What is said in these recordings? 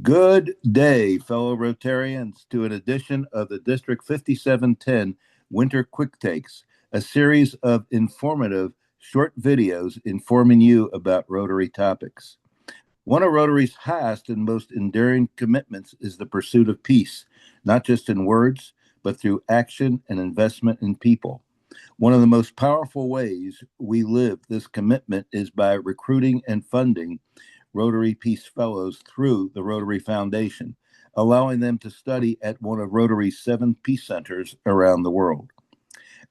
Good day, fellow Rotarians, to an edition of the District 5710 Winter Quick Takes, a series of informative short videos informing you about Rotary topics. One of Rotary's highest and most enduring commitments is the pursuit of peace, not just in words, but through action and investment in people. One of the most powerful ways we live this commitment is by recruiting and funding Rotary Peace Fellows through the Rotary Foundation, allowing them to study at one of Rotary's 7 peace centers around the world.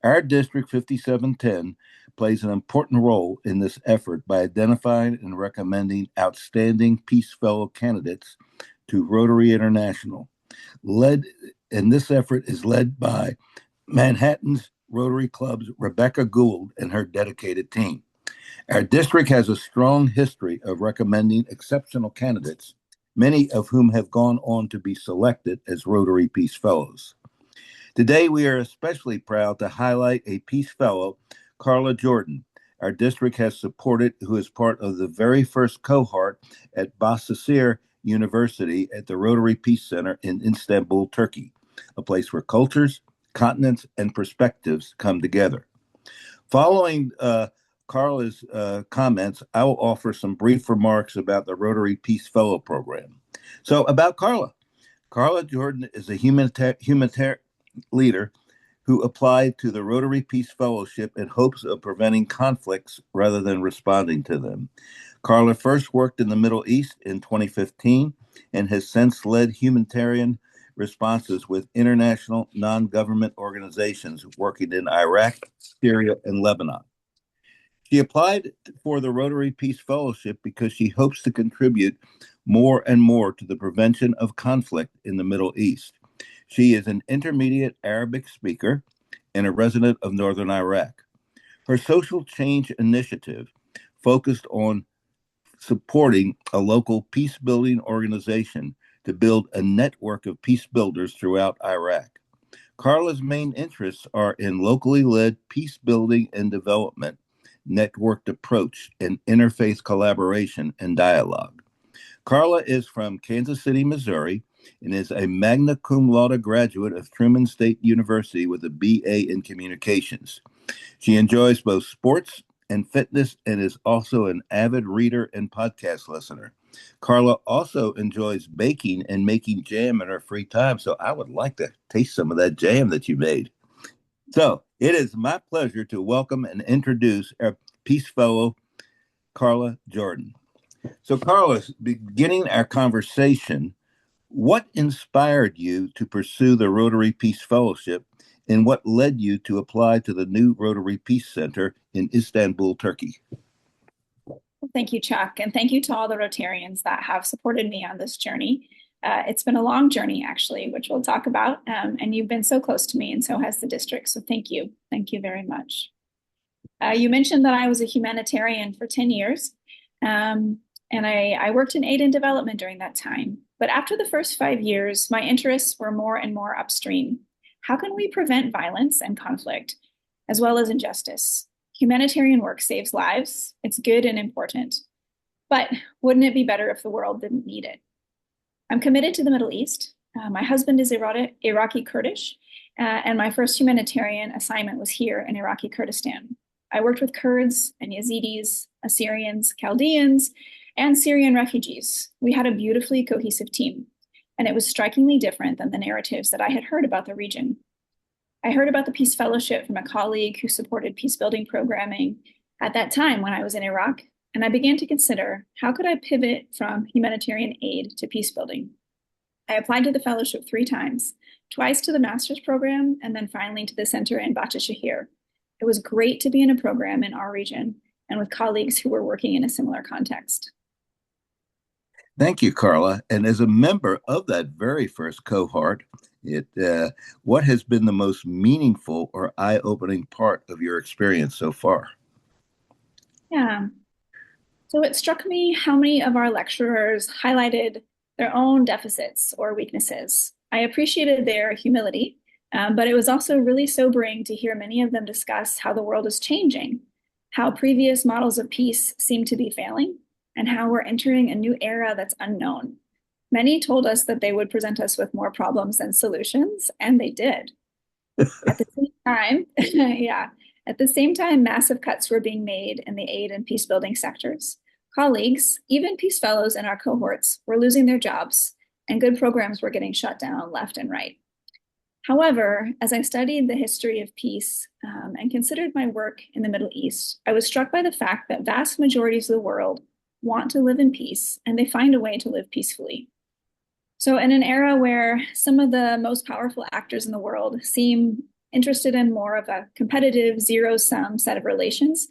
Our District 5710 plays an important role in this effort by identifying and recommending outstanding Peace Fellow candidates to Rotary International. This effort is led by Manhattan's Rotary Club's Rebecca Gould and her dedicated team. Our district has a strong history of recommending exceptional candidates, many of whom have gone on to be selected as Rotary Peace Fellows. Today, we are especially proud to highlight a Peace Fellow, Karla Jordan, our district has supported, who is part of the very first cohort at Bahçeşehir University at the Rotary Peace Center in Istanbul, Turkey, a place where cultures, continents, and perspectives come together. Following Karla's comments, I will offer some brief remarks about the Rotary Peace Fellow Program. So about Karla. Karla Jordan is a humanitarian leader who applied to the Rotary Peace Fellowship in hopes of preventing conflicts rather than responding to them. Karla first worked in the Middle East in 2015 and has since led humanitarian responses with international non-government organizations working in Iraq, Syria, and Lebanon. She applied for the Rotary Peace Fellowship because she hopes to contribute more and more to the prevention of conflict in the Middle East. She is an intermediate Arabic speaker and a resident of Northern Iraq. Her social change initiative focused on supporting a local peace-building organization to build a network of peace builders throughout Iraq. Karla's main interests are in locally led peace building and development, networked approach, and interfaith collaboration and dialogue. Karla is from Kansas City, Missouri, and is a magna cum laude graduate of Truman State University with a BA in communications. She enjoys both sports and fitness and is also an avid reader and podcast listener. Karla also enjoys baking and making jam in her free time, so I would like to taste some of that jam that you made. So it is my pleasure to welcome and introduce our Peace Fellow, Karla Jordan. So, Karla, beginning our conversation, what inspired you to pursue the Rotary Peace Fellowship, and what led you to apply to the new Rotary Peace Center in Istanbul, Turkey? Thank you, Chuck, and thank you to all the Rotarians that have supported me on this journey. It's been a long journey, actually, which we'll talk about, and you've been so close to me, and so has the district, so thank you. Thank you very much. You mentioned that I was a humanitarian for 10 years, and I worked in aid and development during that time. But after the first 5 years, my interests were more and more upstream. How can we prevent violence and conflict, as well as injustice? Humanitarian work saves lives. It's good and important. But wouldn't it be better if the world didn't need it? I'm committed to the Middle East. My husband is Iraqi Kurdish, and my first humanitarian assignment was here in Iraqi Kurdistan. I worked with Kurds and Yazidis, Assyrians, Chaldeans, and Syrian refugees. We had a beautifully cohesive team, and it was strikingly different than the narratives that I had heard about the region. I heard about the Peace Fellowship from a colleague who supported peace-building programming at that time when I was in Iraq, and I began to consider, how could I pivot from humanitarian aid to peace building? I applied to the fellowship 3 times, twice to the master's program, and then finally to the center in Bahçeşehir. It was great to be in a program in our region and with colleagues who were working in a similar context. Thank you, Karla. And as a member of that very first cohort, what has been the most meaningful or eye-opening part of your experience so far? Yeah. So it struck me how many of our lecturers highlighted their own deficits or weaknesses. I appreciated their humility, but it was also really sobering to hear many of them discuss how the world is changing, how previous models of peace seem to be failing, and how we're entering a new era that's unknown. Many told us that they would present us with more problems than solutions, and they did. At the same time, yeah, at the same time, massive cuts were being made in the aid and peace building sectors. Colleagues, even peace fellows in our cohorts, were losing their jobs, and good programs were getting shut down left and right. However, as I studied the history of peace and considered my work in the Middle East, I was struck by the fact that vast majorities of the world want to live in peace and they find a way to live peacefully. So, in an era where some of the most powerful actors in the world seem interested in more of a competitive zero sum set of relations,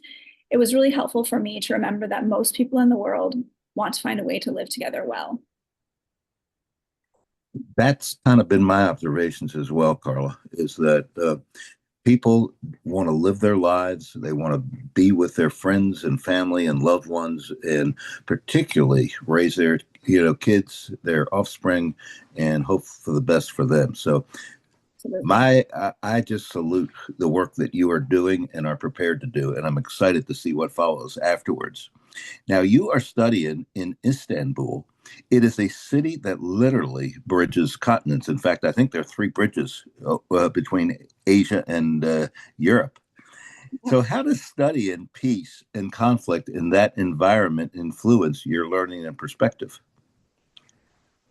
it was really helpful for me to remember that most people in the world want to find a way to live together well. That's kind of been my observations as well, Karla, is that people want to live their lives. They want to be with their friends and family and loved ones, and particularly raise their kids, their offspring, and hope for the best for them. So Absolutely. I just salute the work that you are doing and are prepared to do, and I'm excited to see what follows afterwards. Now, you are studying in Istanbul. It is a city that literally bridges continents. In fact, I think there are three bridges between Asia and Europe. So, how does studying peace and conflict in that environment influence your learning and perspective?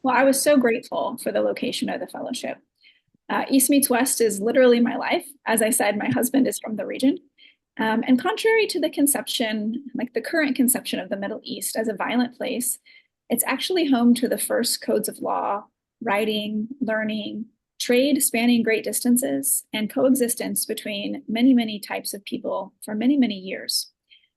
Well, I was so grateful for the location of the fellowship. East meets West is literally my life. As I said, my husband is from the region. And contrary to the conception, like the current conception of the Middle East as a violent place, it's actually home to the first codes of law, writing, learning, trade spanning great distances, and coexistence between many, many types of people for many, many years.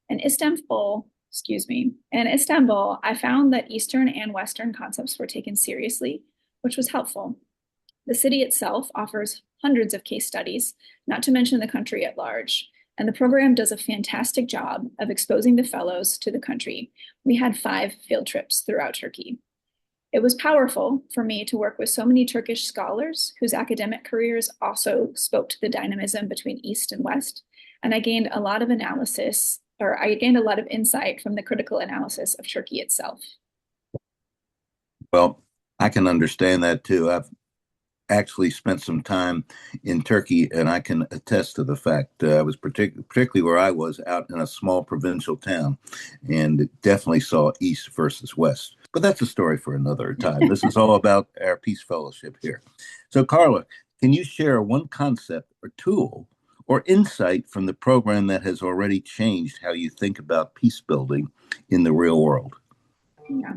In Istanbul, I found that Eastern and Western concepts were taken seriously, which was helpful. The city itself offers hundreds of case studies, not to mention the country at large. And the program does a fantastic job of exposing the fellows to the country. We had 5 field trips throughout Turkey. It was powerful for me to work with so many Turkish scholars whose academic careers also spoke to the dynamism between East and West. And I gained a lot of insight from the critical analysis of Turkey itself. Well, I can understand that too. I've actually spent some time in Turkey, and I can attest to the fact I was particularly where I was out in a small provincial town, and definitely saw East versus West. But that's a story for another time. This is all about our peace fellowship here. So, Karla, can you share one concept or tool or insight from the program that has already changed how you think about peace building in the real world? Yeah.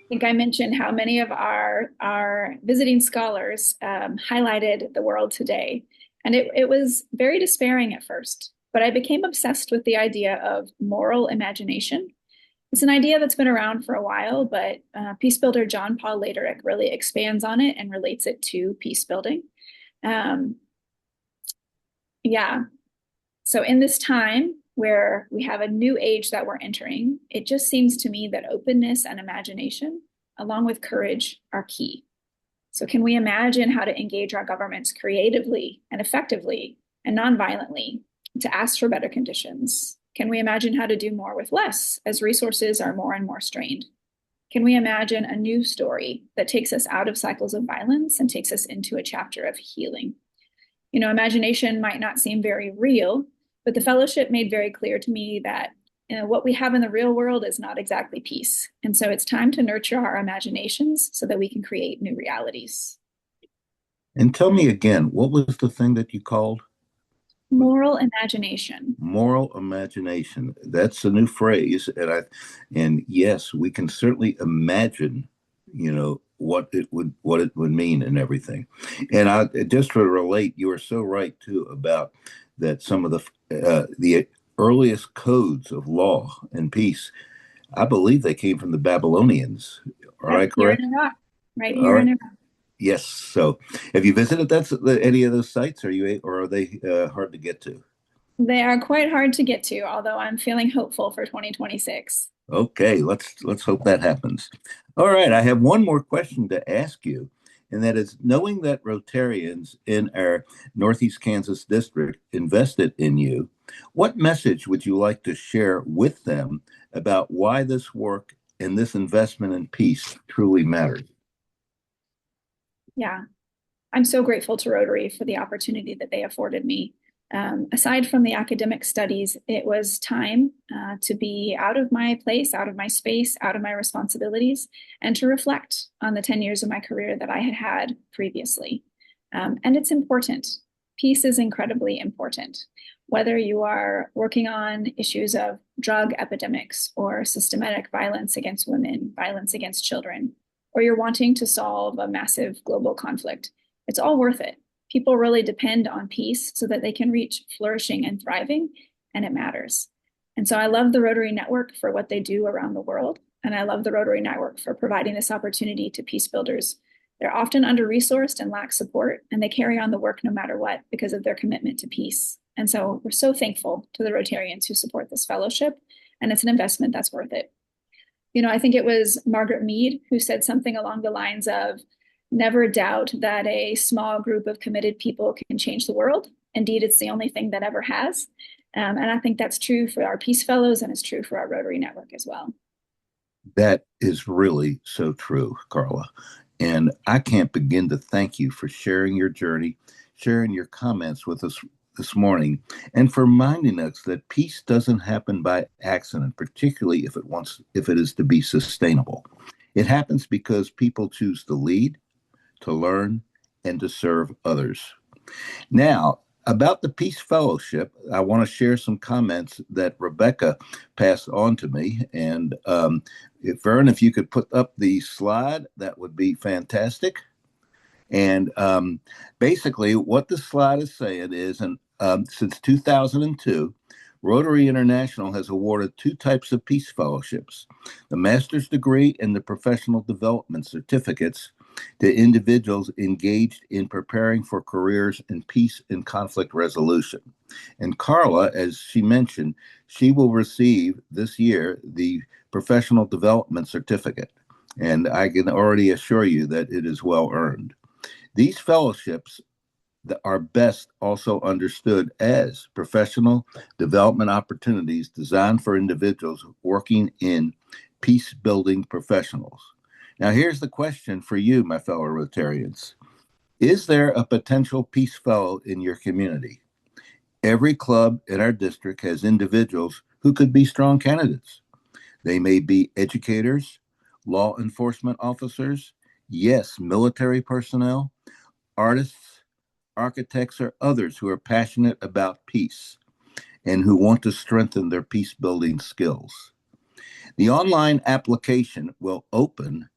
Think I mentioned how many of our visiting scholars highlighted the world today. And it was very despairing at first, but I became obsessed with the idea of moral imagination. It's an idea that's been around for a while, but peace builder John Paul Lederich really expands on it and relates it to peace building. Um, yeah, so in this time where we have a new age that we're entering, it just seems to me that openness and imagination, along with courage, are key. So can we imagine how to engage our governments creatively and effectively and nonviolently to ask for better conditions? Can we imagine how to do more with less as resources are more and more strained? Can we imagine a new story that takes us out of cycles of violence and takes us into a chapter of healing? Imagination might not seem very real, but the fellowship made very clear to me that what we have in the real world is not exactly peace. And so it's time to nurture our imaginations so that we can create new realities. And tell me again, what was the thing that you called? Moral imagination. Moral imagination. That's a new phrase, and yes, we can certainly imagine, what it would mean and everything. And I just to relate, you are so right too about that. Some of the earliest codes of law and peace, I believe they came from the Babylonians. Are I Yep, here in correct? Iraq, right All here in right. Iraq. Yes. So, have you visited any of those sites? Or are they hard to get to? They are quite hard to get to, although I'm feeling hopeful for 2026. Okay, let's hope that happens. All right, I have one more question to ask you, and that is knowing that Rotarians in our Northeast Kansas district invested in you, what message would you like to share with them about why this work and this investment in peace truly matters. Yeah, I'm so grateful to Rotary for the opportunity that they afforded me. Aside from the academic studies, it was time to be out of my place, out of my space, out of my responsibilities, and to reflect on the 10 years of my career that I had had previously. And it's important. Peace is incredibly important. Whether you are working on issues of drug epidemics or systematic violence against women, violence against children, or you're wanting to solve a massive global conflict, it's all worth it. People really depend on peace so that they can reach flourishing and thriving, and it matters. And so I love the Rotary Network for what they do around the world. And I love the Rotary Network for providing this opportunity to peace builders. They're often under-resourced and lack support, and they carry on the work no matter what because of their commitment to peace. And so we're so thankful to the Rotarians who support this fellowship, and it's an investment that's worth it. You know, I think it was Margaret Mead who said something along the lines of, never doubt that a small group of committed people can change the world. Indeed, it's the only thing that ever has. And I think that's true for our Peace Fellows, and it's true for our Rotary Network as well. That is really so true, Karla. And I can't begin to thank you for sharing your journey, sharing your comments with us this morning, and for reminding us that peace doesn't happen by accident, particularly if it is to be sustainable. It happens because people choose to lead, to learn, and to serve others. Now, about the Peace Fellowship, I want to share some comments that Rebecca passed on to me. And Vern, if you could put up the slide, that would be fantastic. And basically, what the slide is saying is, and since 2002, Rotary International has awarded two types of peace fellowships, the master's degree and the professional development certificates, to individuals engaged in preparing for careers in peace and conflict resolution. And Karla, as she mentioned, she will receive this year the professional development certificate. And I can already assure you that it is well earned. These fellowships that are best also understood as professional development opportunities designed for individuals working in peace building professionals. Now, here's the question for you, my fellow Rotarians. Is there a potential peace fellow in your community? Every club in our district has individuals who could be strong candidates. They may be educators, law enforcement officers, yes, military personnel, artists, architects, or others who are passionate about peace and who want to strengthen their peace building skills. The online application will open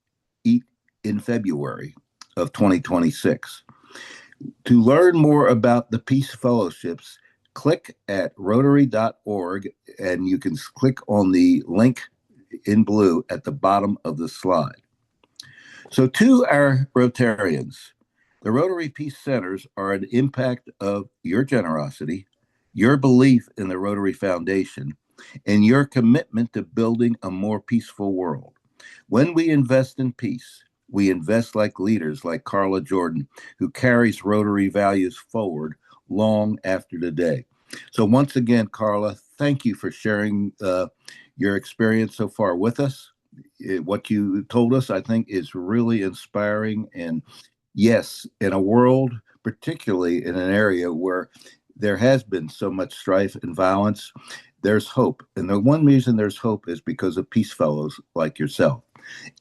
in February of 2026. To learn more about the Peace Fellowships, click at rotary.org and you can click on the link in blue at the bottom of the slide. So, to our Rotarians, the Rotary Peace Centers are an impact of your generosity, your belief in the Rotary Foundation, and your commitment to building a more peaceful world. When we invest in peace, we invest like leaders like Karla Jordan, who carries Rotary values forward long after today. So once again, Karla, thank you for sharing your experience so far with us. What you told us, I think, is really inspiring. And yes, in a world, particularly in an area where there has been so much strife and violence, there's hope. And the one reason there's hope is because of peace fellows like yourself.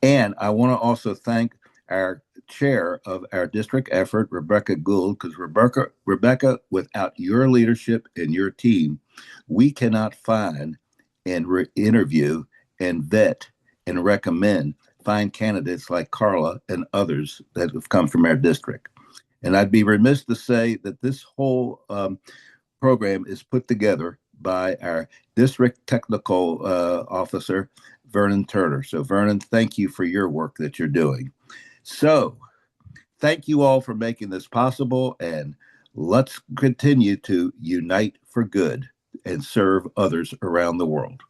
And I want to also thank our chair of our district effort, Rebecca Gould, because Rebecca, without your leadership and your team, we cannot find and interview and vet and find candidates like Karla and others that have come from our district. And I'd be remiss to say that this whole program is put together by our district technical officer, Vernon Turner. So, Vernon, thank you for your work that you're doing. So, thank you all for making this possible, and let's continue to unite for good and serve others around the world.